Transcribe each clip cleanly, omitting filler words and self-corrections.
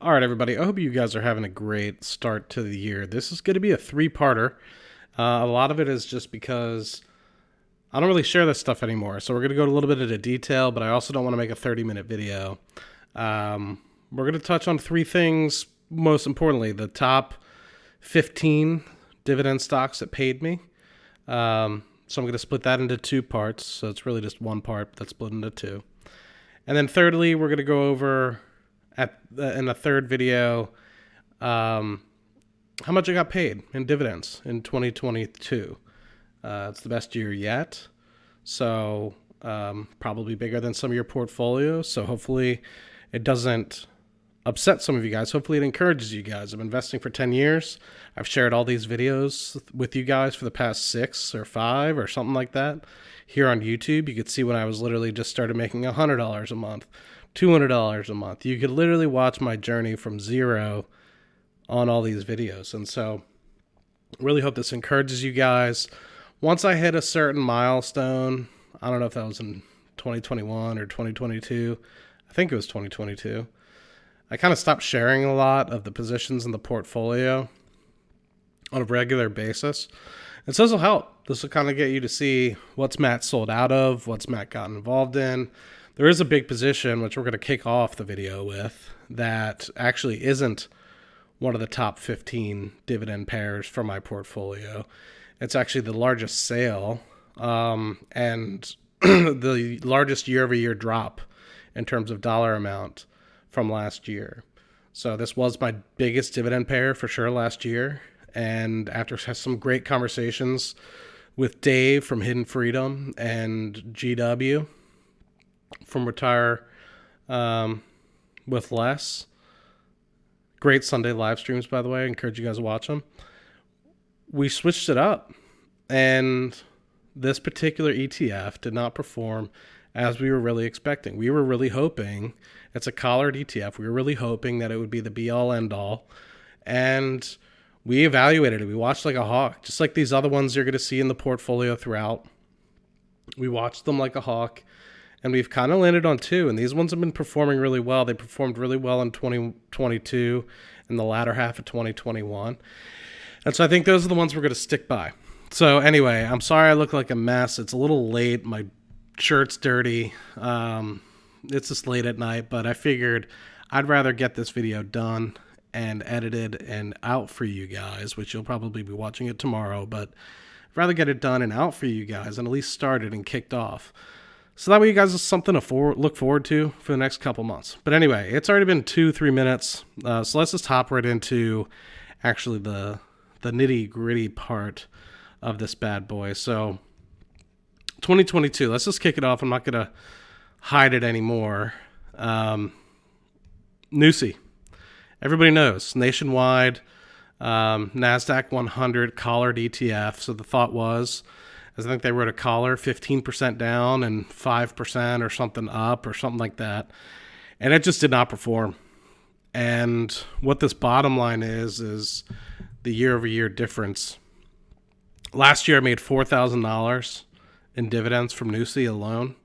All right, everybody. I hope you guys are having a great start to the year. This is going to be a three-parter. A lot of it is just because I don't really share this stuff anymore. So we're going to go a little bit into detail, but I also don't want to make a 30-minute video. We're going to touch on three things. Most importantly, the top 15 dividend stocks that paid me. So I'm going to split that into two parts. So it's really just one part that's split into two. And then thirdly, we're going to go over in the third video how much I got paid in dividends in 2022. It's the best year yet. So probably bigger than some of your portfolios. So hopefully it doesn't upset some of you guys. Hopefully it encourages you guys. I'm investing for 10 years. I've shared all these videos with you guys for the past 6 or 5 or something like that. Here on YouTube, you could see when I was literally just started making $100 a month, $200 a month. You could literally watch my journey from zero on all these videos. And so really hope this encourages you guys. Once I hit a certain milestone, I don't know if that was in 2021 or 2022. I think it was 2022. I kind of stopped sharing a lot of the positions in the portfolio on a regular basis. And so this will help. This will kind of get you to see what's Matt sold out of, what's Matt gotten involved in. There is a big position, which we're going to kick off the video with, that actually isn't one of the top 15 dividend pairs for my portfolio. It's actually the largest sale and the largest year-over-year drop in terms of dollar amount from last year. So this was my biggest dividend pair for sure last year. And after some great conversations with Dave from Hidden Freedom and GW from Retire with Less, great Sunday live streams, by the way. I encourage you guys to watch them. We switched it up, and this particular ETF did not perform as we were really expecting. We were really hoping, it's a collared ETF, we were really hoping that it would be the be-all, end-all, and we evaluated it. We watched like a hawk, just like these other ones you're going to see in the portfolio throughout. We watched them like a hawk, and we've kind of landed on two, and these ones have been performing really well. They performed really well in 2022 and the latter half of 2021. And so I think those are the ones we're going to stick by. So anyway, I'm sorry I look like a mess. It's a little late. My shirt's dirty. It's just late at night, but I figured I'd rather get this video done and edited and out for you guys, which you'll probably be watching it tomorrow, but I'd rather get it done and out for you guys and at least started and kicked off. So that way you guys have something to look forward to for the next couple months. But anyway, it's already been 2-3 minutes. So let's just hop right into actually the nitty gritty part of this bad boy. So 2022, let's just kick it off. I'm not going to hide it anymore. NUSI. Everybody knows, nationwide, NASDAQ 100 collared ETF. So the thought was, I think they wrote a collar, 15% down and 5% or something up or something like that. And it just did not perform. And what this bottom line is the year-over-year difference. Last year I made $4,000 in dividends from NUSI alone.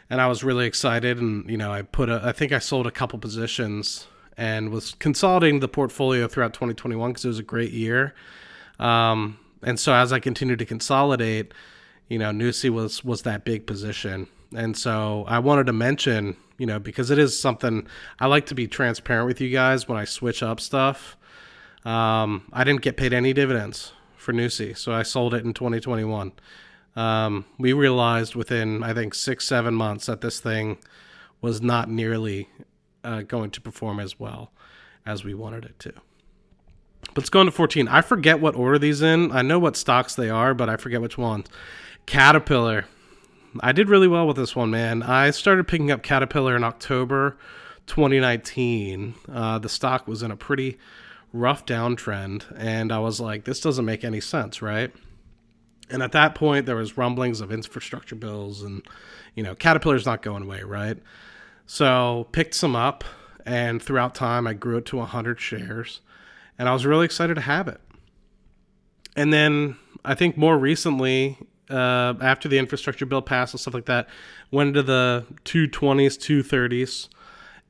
And I was really excited. And, I think I sold a couple positions and was consolidating the portfolio throughout 2021 because it was a great year. And so as I continued to consolidate, NUSI was that big position. And so I wanted to mention, because it is something I like to be transparent with you guys when I switch up stuff. I didn't get paid any dividends for NUSI, so I sold it in 2021. We realized within, I think, 6-7 months that this thing was not nearly going to perform as well as we wanted it to. Let's go into 14. I forget what order these in. I know what stocks they are, but I forget which ones. Caterpillar. I did really well with this one, man. I started picking up Caterpillar in October 2019. The stock was in a pretty rough downtrend, and I was like, this doesn't make any sense, right? And at that point, there was rumblings of infrastructure bills, and, Caterpillar's not going away, right? So picked some up, and throughout time, I grew it to 100 shares. And I was really excited to have it. And then I think more recently, after the infrastructure bill passed and stuff like that, went into the 220s, 230s,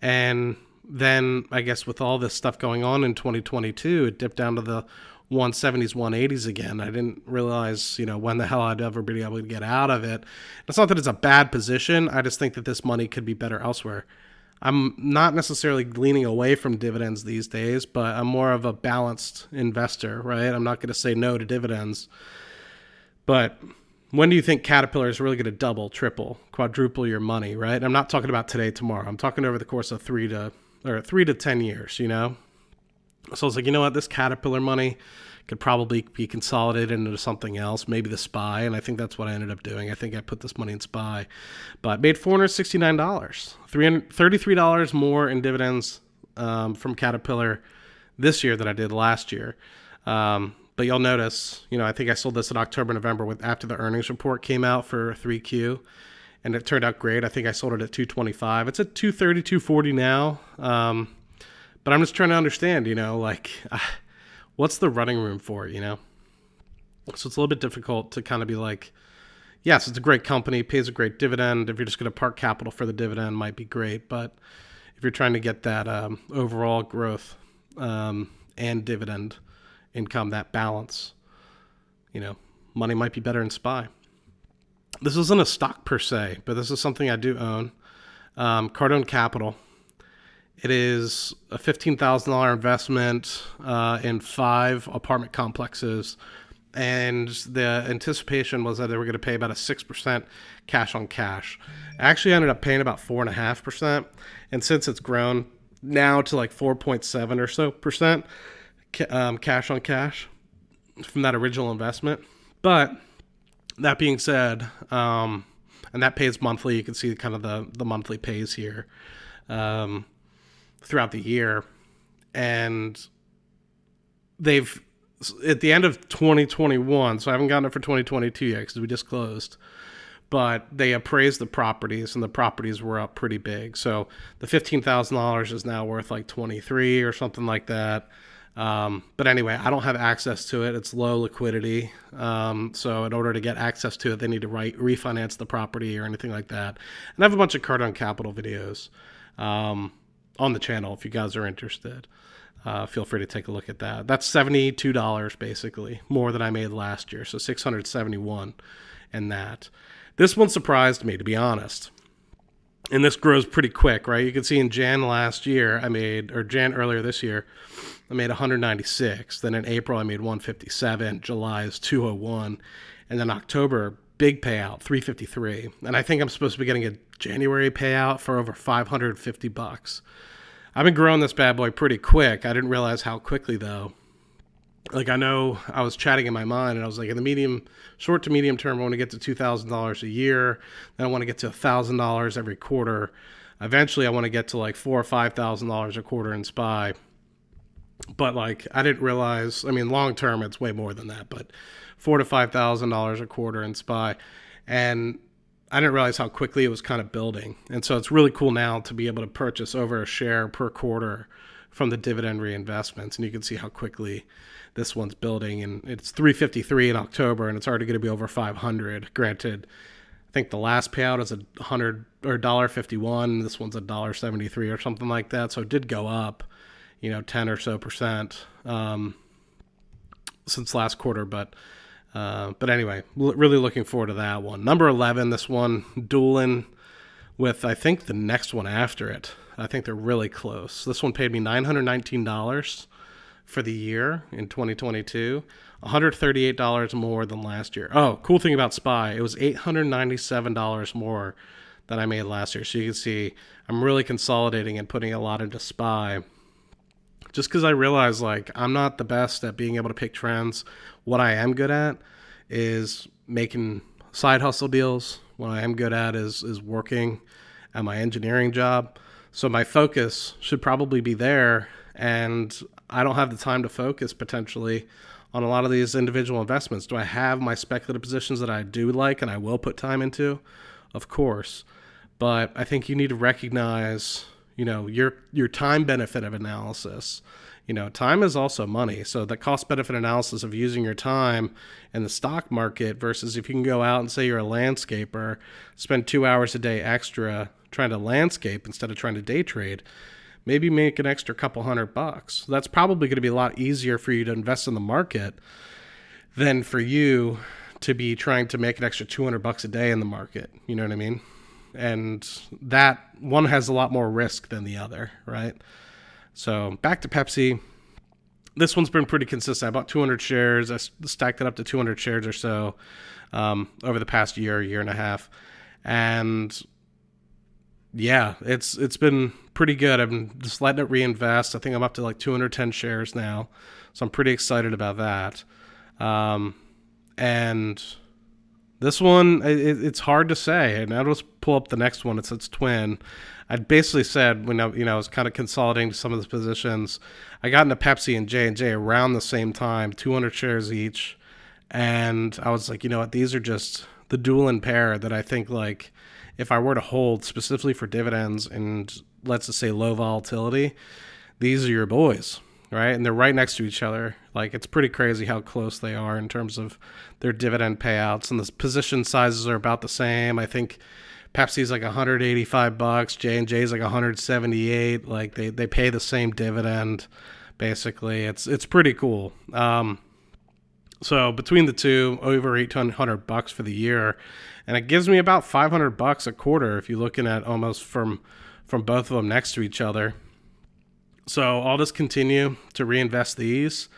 and then I guess with all this stuff going on in 2022, it dipped down to the 170s, 180s again. I didn't realize, when the hell I'd ever be able to get out of it. It's not that it's a bad position. I just think that this money could be better elsewhere. I'm not necessarily leaning away from dividends these days, but I'm more of a balanced investor, right? I'm not going to say no to dividends. But when do you think Caterpillar is really going to double, triple, quadruple your money, right? I'm not talking about today, tomorrow. I'm talking over the course of 3 to 10 years, So I was like, you know what? This Caterpillar money could probably be consolidated into something else, maybe the SPY, and I think that's what I ended up doing. I think I put this money in SPY, but made $469, $33 more in dividends from Caterpillar this year than I did last year. But you'll notice, I think I sold this in October, November after the earnings report came out for 3Q, and it turned out great. I think I sold it at $225. It's at $230, $240 now. But I'm just trying to understand, what's the running room for it, So it's a little bit difficult to kind of be like, yes, it's a great company, pays a great dividend. If you're just going to park capital for the dividend, might be great. But if you're trying to get that overall growth and dividend income, that balance, money might be better in SPY. This isn't a stock per se, but this is something I do own. Cardone Capital. It is a $15,000 investment in 5 apartment complexes, and the anticipation was that they were going to pay about a 6% cash on cash. I actually ended up paying about 4.5%, and since it's grown now to like 4.7 or so percent cash on cash from that original investment. But that being said, and that pays monthly. You can see kind of the monthly pays here. Throughout the year, and they've at the end of 2021, so I haven't gotten it for 2022 yet because we just closed, but they appraised the properties, and the properties were up pretty big. So the $15,000 is now worth like 23 or something like that. But anyway, I don't have access to it. It's low liquidity. So in order to get access to it, they need to refinance the property or anything like that. And I have a bunch of Cardone Capital videos on the channel if you guys are interested. Feel free to take a look at that. That's $72 basically, more than I made last year. So $671 in that. This one surprised me, to be honest. And this grows pretty quick, right? You can see in Jan earlier this year, I made 196. Then in April, I made 157. July is 201. And then October, big payout, 353. And I think I'm supposed to be getting a January payout for over $550. I've been growing this bad boy pretty quick. I didn't realize how quickly though. Like I know I was chatting in my mind and I was like, in the short to medium term, I want to get to $2,000 a year. Then I want to get to $1,000 every quarter. Eventually I want to get to like $4,000 or $5,000 a quarter in SPY. But like, I didn't realize, long term, it's way more than that, but $4,000 to $5,000 a quarter in SPY. And I didn't realize how quickly it was kind of building. And so it's really cool now to be able to purchase over a share per quarter from the dividend reinvestments. And you can see how quickly this one's building. And it's 353 in October, and it's already going to be over 500. Granted, I think the last payout is $100 or $1.51. This one's $1.73 or something like that. So it did go up, 10 or so percent since last quarter. But anyway, really looking forward to that one. Number 11, this one dueling with, I think, the next one after it. I think they're really close. This one paid me $919 for the year in 2022, $138 more than last year. Oh, cool thing about SPY, it was $897 more than I made last year. So you can see I'm really consolidating and putting a lot into SPY. Just because I realize, like, I'm not the best at being able to pick trends. What I am good at is making side hustle deals. What I am good at is working at my engineering job. So my focus should probably be there, and I don't have the time to focus potentially on a lot of these individual investments. Do I have my speculative positions that I do like and I will put time into? Of course. But I think you need to recognize, your time benefit of analysis. Time is also money. So the cost benefit analysis of using your time in the stock market versus if you can go out and say you're a landscaper, spend 2 hours a day extra trying to landscape instead of trying to day trade, maybe make an extra couple $100. That's probably going to be a lot easier for you to invest in the market than for you to be trying to make an extra $200 a day in the market. You know what I mean? And that one has a lot more risk than the other, right? So back to Pepsi. This one's been pretty consistent. I bought 200 shares. I stacked it up to 200 shares or so over the past year and a half. And yeah, it's been pretty good. I've been just letting it reinvest. I think I'm up to like 210 shares now. So I'm pretty excited about that. And this one, it's hard to say. And I'll just pull up the next one. It's its twin. I basically said when I was kind of consolidating some of the positions, I got into Pepsi and J&J around the same time, 200 shares each. And I was like, you know what? These are just the dual and pair that I think, like, if I were to hold specifically for dividends and let's just say low volatility, these are your boys, right? And they're right next to each other. Like, it's pretty crazy how close they are in terms of their dividend payouts, and the position sizes are about the same. I think Pepsi's like $185, J&J's like $178. Like, they pay the same dividend, basically. It's pretty cool. So between the two, over $800 for the year, and it gives me about $500 a quarter if you're looking at almost from both of them next to each other. So I'll just continue to reinvest these.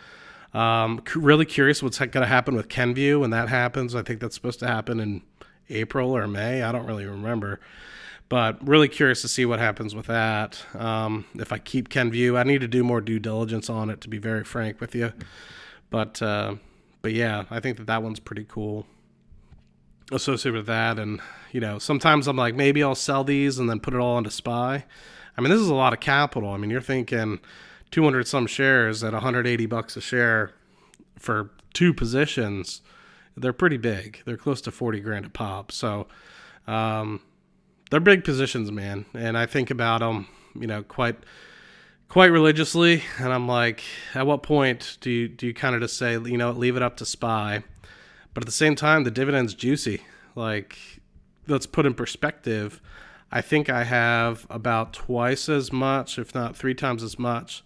Really curious what's going to happen with Kenvue when that happens. I think that's supposed to happen in April or May. I don't really remember. But really curious to see what happens with that. If I keep Kenvue, I need to do more due diligence on it, to be very frank with you. But yeah, I think that one's pretty cool associated with that. And, sometimes I'm like, maybe I'll sell these and then put it all into SPY. I mean, this is a lot of capital. I mean, you're thinking 200 some shares at $180 a share for two positions. They're pretty big. They're close to 40 grand a pop. So, they're big positions, man. And I think about them, quite religiously. And I'm like, at what point do you kind of just say, leave it up to SPY? But at the same time, the dividend's juicy. Like, let's put in perspective. I think I have about twice as much, if not 3 times as much.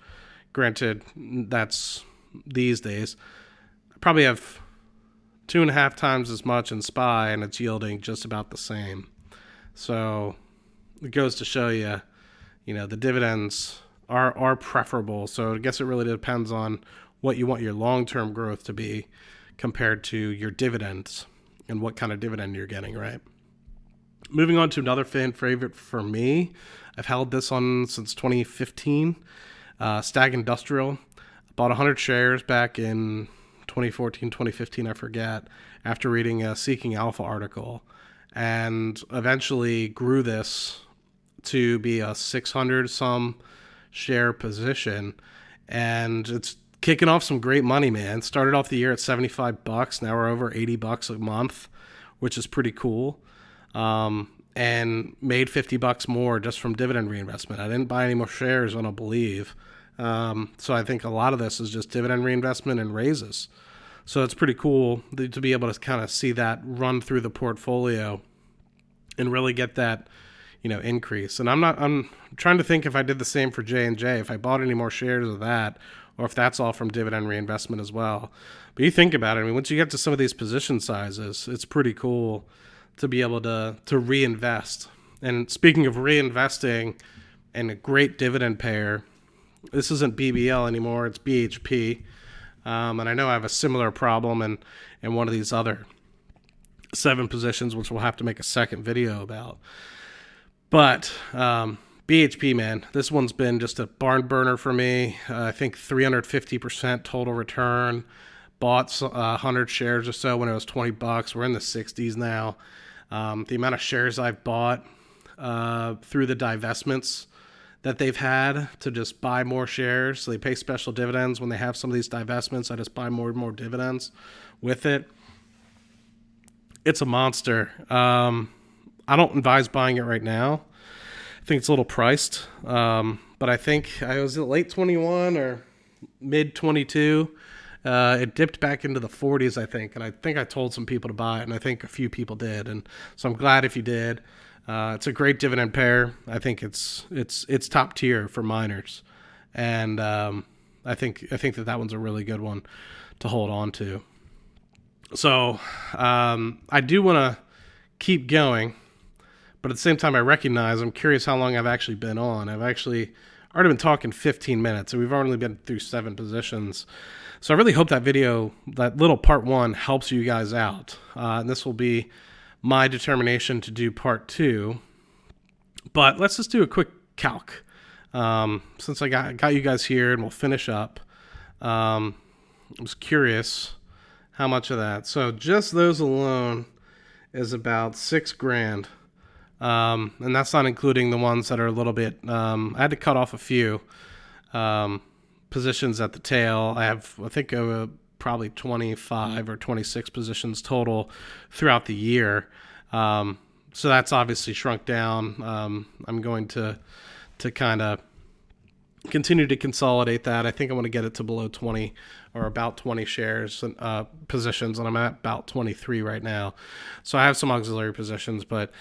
Granted, that's these days. I probably have 2.5 times as much in SPY, and it's yielding just about the same. So it goes to show you, the dividends are preferable. So I guess it really depends on what you want your long-term growth to be compared to your dividends and what kind of dividend you're getting, right? Moving on to another fan favorite for me. I've held this on since 2015. STAG Industrial. I bought 100 shares back in 2014, 2015, I forget, after reading a Seeking Alpha article, and eventually grew this to be a 600 some share position, and it's kicking off some great money, man. Started off the year at $75. Now we're over $80 a month, which is pretty cool. And made $50 more just from dividend reinvestment. I didn't buy any more shares, I don't believe. So I think a lot of this is just dividend reinvestment and raises. So it's pretty cool to be able to kind of see that run through the portfolio and really get that, increase. And I'm trying to think if I did the same for J&J, if I bought any more shares of that, or if that's all from dividend reinvestment as well. But you think about it, I mean, once you get to some of these position sizes, it's pretty cool to be able to reinvest. And speaking of reinvesting and a great dividend payer, this isn't BBL anymore, it's BHP. And I know I have a similar problem in one of these other 7 positions, which we'll have to make a second video about. But BHP, man, this one's been just a barn burner for me. I think 350% total return. Bought 100 shares or so when it was $20. We're in the 60s now. The amount of shares I've bought through the divestments that they've had to just buy more shares. So they pay special dividends when they have some of these divestments. I just buy more and more dividends with it. It's a monster. I don't advise buying it right now. I think it's a little priced. But I think I was in late 21 or mid 22. It dipped back into the 40s, I think. And I think I told some people to buy it, and I think a few people did. And so I'm glad if you did. It's a great dividend pair. I think it's top tier for miners, and I think that one's a really good one to hold on to. So I do want to keep going, but at the same time, I recognize I'm curious how long I've actually been on. I've actually already been talking 15 minutes, and we've only been through 7 positions. So I really hope that video, that little part 1, helps you guys out. And this will be my determination to do part 2. But let's just do a quick calc. Since I got you guys here, and we'll finish up. I was curious how much of that. So just those alone is about $6,000. And that's not including the ones that are a little bit, I had to cut off a few positions at the tail. I think probably 25 or 26 positions total throughout the year. So that's obviously shrunk down. I'm going to kind of continue to consolidate that. I think I want to get it to below 20 or about 20 shares positions, and I'm at about 23 right now. So I have some auxiliary positions, but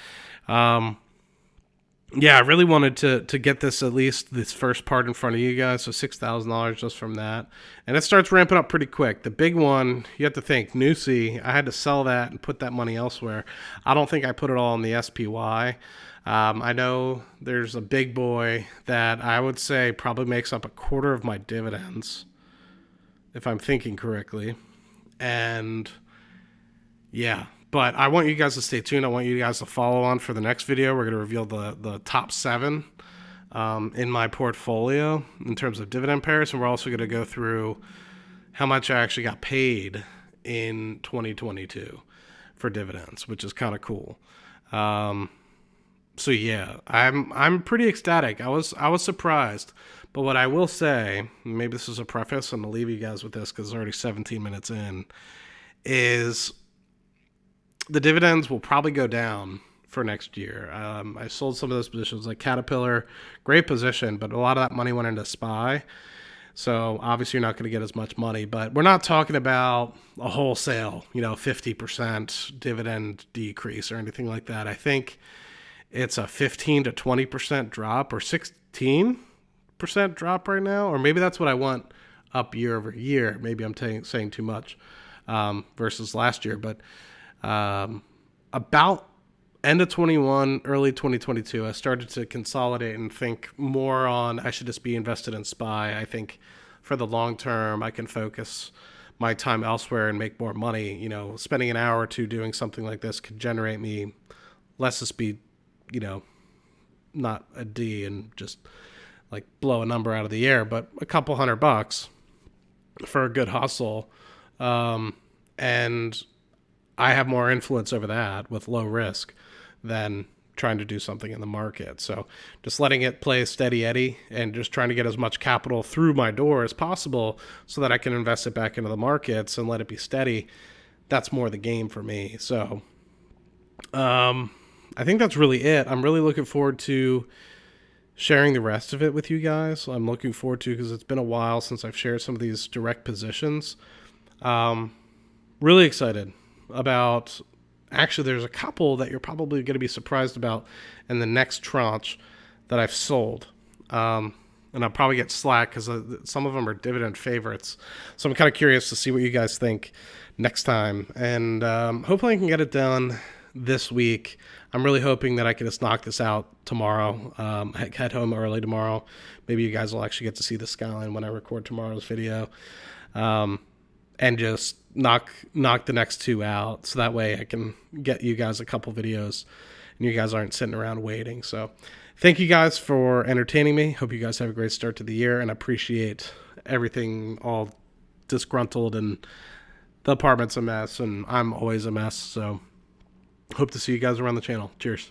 yeah, I really wanted to get this, at least this first part, in front of you guys. So $6,000 just from that, and it starts ramping up pretty quick. The big one, you have to think NUSI. I had to sell that and put that money elsewhere. I don't think I put it all in the SPY. I know there's a big boy that I would say probably makes up a quarter of my dividends, if I'm thinking correctly. And yeah, but I want you guys to stay tuned. I want you guys to follow on for the next video. We're going to reveal the top 7 in my portfolio in terms of dividend pairs. And we're also going to go through how much I actually got paid in 2022 for dividends, which is kind of cool. So yeah, I'm pretty ecstatic. I was surprised, but what I will say, maybe this is a preface, and I'll leave you guys with this because it's already 17 minutes in, is the dividends will probably go down for next year. I sold some of those positions, like Caterpillar, great position, but a lot of that money went into SPY. So obviously you're not going to get as much money, but we're not talking about a wholesale, 50% dividend decrease or anything like that. I think it's a 15 to 20% drop, or 16% drop right now, or maybe that's what I want up year over year. Maybe I'm saying too much versus last year, but about end of 21, early 2022, I started to consolidate and think more on I should just be invested in SPY. I think for the long term, I can focus my time elsewhere and make more money. Spending an hour or two doing something like this could generate me, let's just be, not a D and just like blow a number out of the air, but a couple $100 for a good hustle. And I have more influence over that with low risk than trying to do something in the market. So just letting it play steady Eddie and just trying to get as much capital through my door as possible so that I can invest it back into the markets and let it be steady. That's more the game for me. So, I think that's really it. I'm really looking forward to sharing the rest of it with you guys. I'm looking forward to, because it's been a while since I've shared some of these direct positions. Really excited about, actually there's a couple that you're probably going to be surprised about in the next tranche that I've sold. And I'll probably get slack because some of them are dividend favorites. So I'm kind of curious to see what you guys think next time. And hopefully I can get it done this week. I'm really hoping that I can just knock this out tomorrow. Head home early tomorrow. Maybe you guys will actually get to see the skyline when I record tomorrow's video. And just knock the next 2 out, so that way I can get you guys a couple videos and you guys aren't sitting around waiting. So thank you guys for entertaining me. Hope you guys have a great start to the year, and I appreciate everything, all disgruntled, and the apartment's a mess and I'm always a mess. So hope to see you guys around the channel. Cheers.